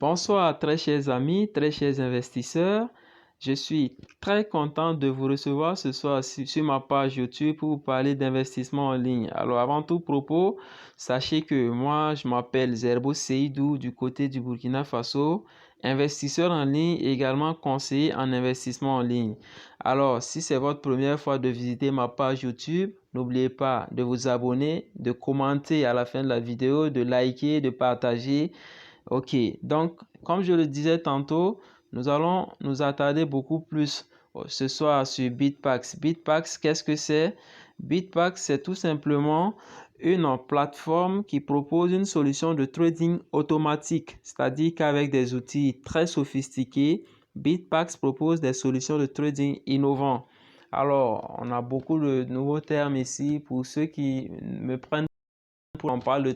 Bonsoir très chers amis, très chers investisseurs. Je suis très content de vous recevoir ce soir sur ma page YouTube pour vous parler d'investissement en ligne. Alors avant tout propos, sachez que moi je m'appelle Zerbo Seydou du côté du Burkina Faso, investisseur en ligne et également conseiller en investissement en ligne. Alors si c'est votre première fois de visiter ma page YouTube, n'oubliez pas de vous abonner, de commenter à la fin de la vidéo, de liker, de partager. Ok, donc comme je le disais tantôt, nous allons nous attarder beaucoup plus ce soir sur Bitpax. Bitpax, qu'est-ce que c'est? Bitpax, c'est tout simplement une plateforme qui propose une solution de trading automatique, c'est-à-dire qu'avec des outils très sophistiqués, Bitpax propose des solutions de trading innovants. Alors, on a beaucoup de nouveaux termes ici pour ceux qui me prennent pour on parle de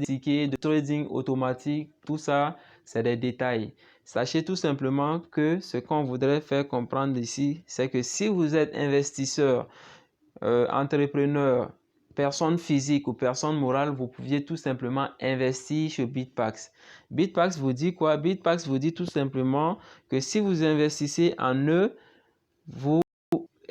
tickets, de trading automatique, tout ça, c'est des détails. Sachez tout simplement que ce qu'on voudrait faire comprendre ici, c'est que si vous êtes investisseur, entrepreneur, personne physique ou personne morale, vous pouviez tout simplement investir chez Bitpax. Bitpax vous dit quoi? Bitpax vous dit tout simplement que si vous investissez en eux,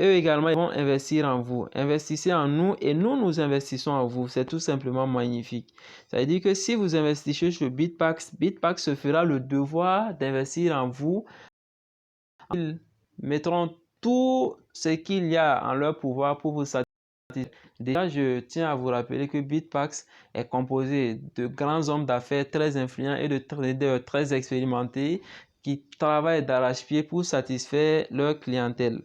eux également, ils vont investir en vous. Investissez en nous et nous investissons en vous. C'est tout simplement magnifique. Ça veut dire que si vous investissez sur Bitpax, Bitpax se fera le devoir d'investir en vous. Ils mettront tout ce qu'il y a en leur pouvoir pour vous satisfaire. Déjà, je tiens à vous rappeler que Bitpax est composé de grands hommes d'affaires très influents et de traders très expérimentés qui travaillent d'arrache-pied pour satisfaire leur clientèle.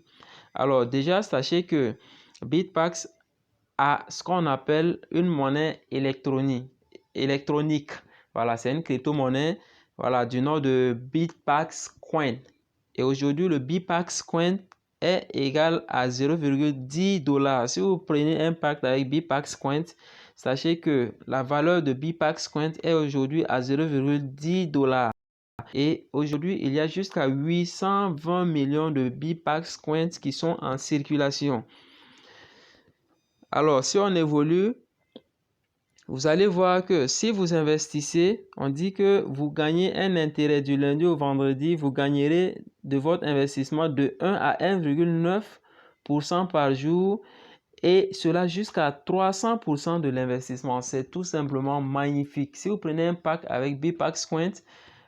Alors déjà, sachez que Bitpax a ce qu'on appelle une monnaie électronique. Voilà, c'est une crypto-monnaie du nom de Bitpax Coin. Et aujourd'hui, le Bitpax Coin est égal à 0,10 $. Si vous prenez un pacte avec Bitpax Coin, sachez que la valeur de Bitpax Coin est aujourd'hui à 0,10 $. Et aujourd'hui, il y a jusqu'à 820 millions de Bitpax Coins qui sont en circulation. Alors, si on évolue, vous allez voir que si vous investissez, on dit que vous gagnez un intérêt du lundi au vendredi, vous gagnerez de votre investissement de 1 à 1,9% par jour et cela jusqu'à 300% de l'investissement. C'est tout simplement magnifique. Si vous prenez un pack avec Bitpax Coins,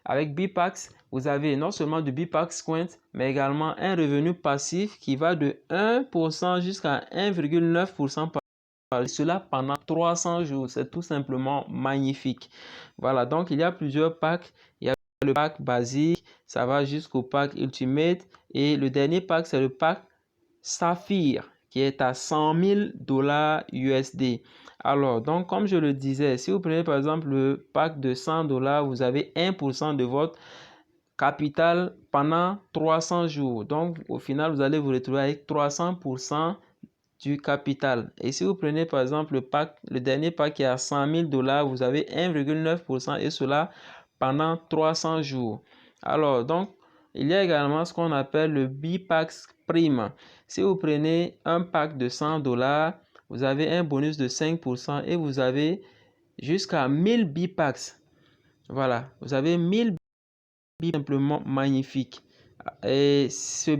avec Bitpax, vous avez non seulement du Bitpax Coins, mais également un revenu passif qui va de 1% jusqu'à 1,9% par jour. Cela pendant 300 jours. C'est tout simplement magnifique. Voilà, donc il y a plusieurs packs. Il y a le pack basique, ça va jusqu'au pack Ultimate. Et le dernier pack, c'est le pack Saphir qui est à 100 000 $ USD. Alors, donc, comme je le disais, si vous prenez par exemple le pack de 100 $, vous avez 1% de votre capital pendant 300 jours. Donc, au final, vous allez vous retrouver avec 300% du capital. Et si vous prenez par exemple le dernier pack qui est à 100 000 $, vous avez 1,9% et cela pendant 300 jours. Alors, donc, il y a également ce qu'on appelle le Bitpax Prime. Si vous prenez un pack de 100 $, vous avez un bonus de 5% et vous avez jusqu'à 1000 Bitpax. Voilà, vous avez 1000 Bitpax simplement magnifique. Et ce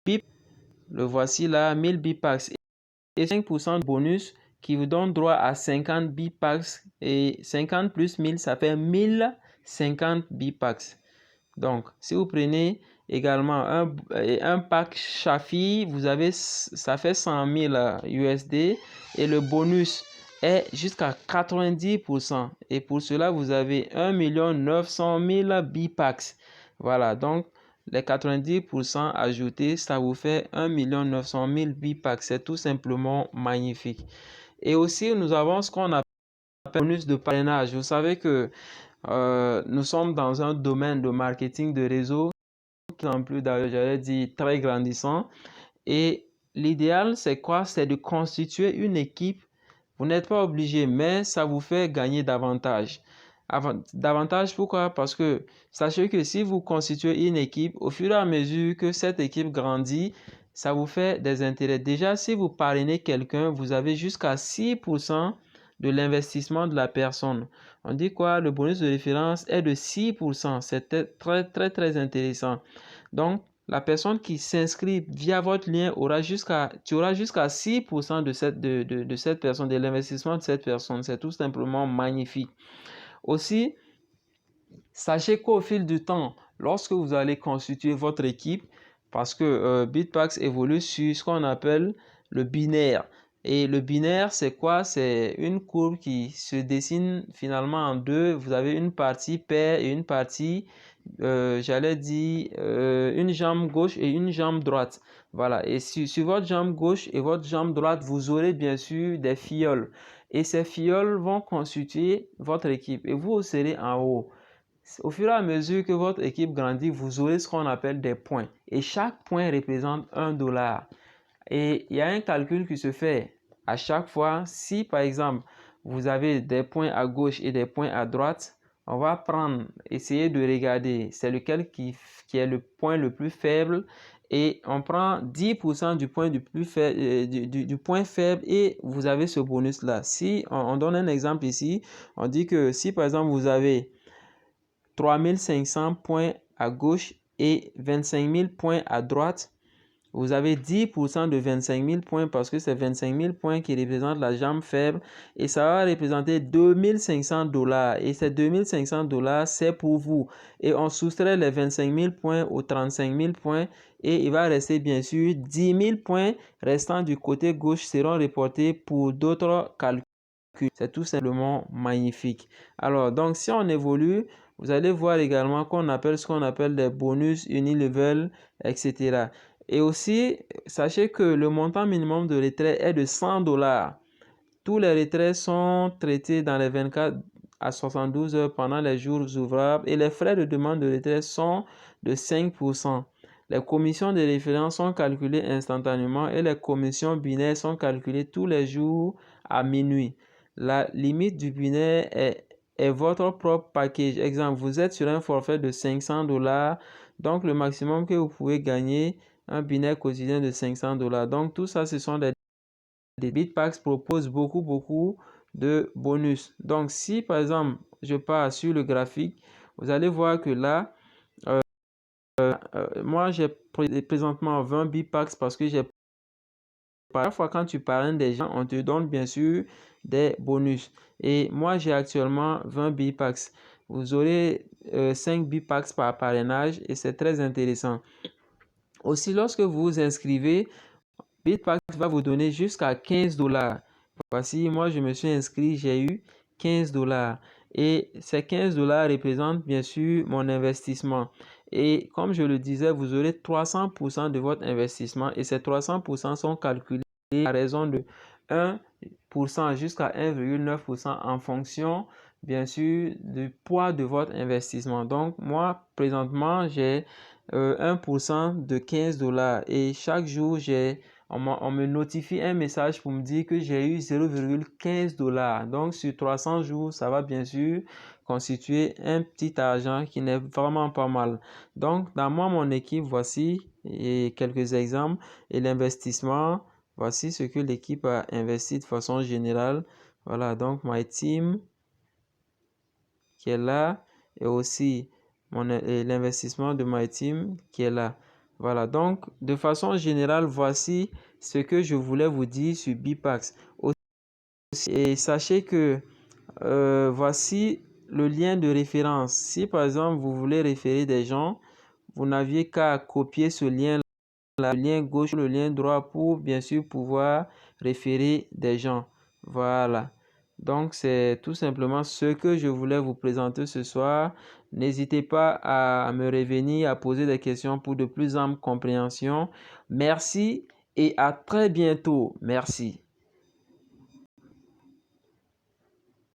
Bitpax, le voici là, 1000 Bitpax et 5% de bonus qui vous donne droit à 50 Bitpax et 50 plus 1000, ça fait 1050 Bitpax. Donc, si vous prenez également un pack Shafi, vous avez, ça fait 100 000 USD et le bonus est jusqu'à 90%. Et pour cela, vous avez 1 900 000 Bitpax. Voilà, donc les 90% ajoutés, ça vous fait 1 900 000 Bitpax. C'est tout simplement magnifique. Et aussi, nous avons ce qu'on appelle bonus de parrainage. Vous savez que nous sommes dans un domaine de marketing de réseau qui en plus d'ailleurs, j'allais dire, très grandissant. Et l'idéal, c'est quoi? C'est de constituer une équipe. Vous n'êtes pas obligé, mais ça vous fait gagner davantage. Davantage, pourquoi? Parce que sachez que si vous constituez une équipe, au fur et à mesure que cette équipe grandit, ça vous fait des intérêts. Déjà, si vous parrainez quelqu'un, vous avez jusqu'à 6% de l'investissement de la personne. On dit quoi? Le bonus de référence est de 6%. C'est très, très, très intéressant. Donc, la personne qui s'inscrit via votre lien tu auras jusqu'à 6% de cette personne, de l'investissement de cette personne. C'est tout simplement magnifique. Aussi, sachez qu'au fil du temps, lorsque vous allez constituer votre équipe, parce que Bitpax évolue sur ce qu'on appelle le binaire. Et le binaire, c'est quoi? C'est une courbe qui se dessine finalement en deux. Vous avez une partie paire et une partie, j'allais dire, une jambe gauche et une jambe droite. Voilà. Et sur votre jambe gauche et votre jambe droite, vous aurez bien sûr des filleuls. Et ces filleuls vont constituer votre équipe. Et vous serez en haut. Au fur et à mesure que votre équipe grandit, vous aurez ce qu'on appelle des points. Et chaque point représente $1. Et il y a un calcul qui se fait à chaque fois. Si par exemple, vous avez des points à gauche et des points à droite, on va essayer de regarder c'est lequel qui est le point le plus faible. Et on prend 10% du point du point faible et vous avez ce bonus-là. Si on donne un exemple ici, on dit que si par exemple vous avez 3500 points à gauche et 25 000 points à droite, vous avez 10% de 25 000 points parce que c'est 25 000 points qui représentent la jambe faible et ça va représenter $2500. Et ces $2500, c'est pour vous. Et on soustrait les 25 000 points aux 35 000 points et il va rester bien sûr 10 000 points restants du côté gauche seront reportés pour d'autres calculs. C'est tout simplement magnifique. Alors, donc, si on évolue, vous allez voir également ce qu'on appelle des bonus unilevel, etc. Et aussi, sachez que le montant minimum de retrait est de $100. Tous les retraits sont traités dans les 24 à 72 heures pendant les jours ouvrables et les frais de demande de retrait sont de 5%. Les commissions de référence sont calculées instantanément et les commissions binaires sont calculées tous les jours à minuit. La limite du binaire est votre propre package. Exemple, vous êtes sur un forfait de $500, donc le maximum que vous pouvez gagner, un binaire quotidien de $500. Donc tout ça, ce sont des Bitpax propose beaucoup de bonus. Donc si par exemple, je pars sur le graphique, vous allez voir que là, moi j'ai présentement 20 Bitpax parce que j'ai parfois quand tu parraines des gens, on te donne bien sûr des bonus. Et moi, j'ai actuellement 20 Bitpax. Vous aurez 5 Bitpax par parrainage et c'est très intéressant. Aussi, lorsque vous vous inscrivez, Bitpax va vous donner jusqu'à $15. Voici, moi, je me suis inscrit, j'ai eu $15. Et ces $15 représentent bien sûr mon investissement. Et comme je le disais, vous aurez 300% de votre investissement et ces 300% sont calculés à raison de 1% jusqu'à 1,9% en fonction, bien sûr, du poids de votre investissement. Donc, moi, présentement, j'ai 1% de $15 et chaque jour, on me notifie un message pour me dire que j'ai eu 0,15$. Donc, sur 300 jours, ça va bien sûr constituer un petit argent qui n'est vraiment pas mal. Donc, dans mon équipe, voici quelques exemples. Et l'investissement, voici ce que l'équipe a investi de façon générale. Voilà, donc My Team qui est là et aussi l'investissement de My Team qui est là. Voilà, donc de façon générale, voici ce que je voulais vous dire sur Bitpax. Et sachez que voici le lien de référence. Si par exemple vous voulez référer des gens, vous n'aviez qu'à copier ce lien, le lien gauche, le lien droit pour bien sûr pouvoir référer des gens. Voilà. Donc, c'est tout simplement ce que je voulais vous présenter ce soir. N'hésitez pas à me revenir, à poser des questions pour de plus amples compréhensions. Merci et à très bientôt. Merci.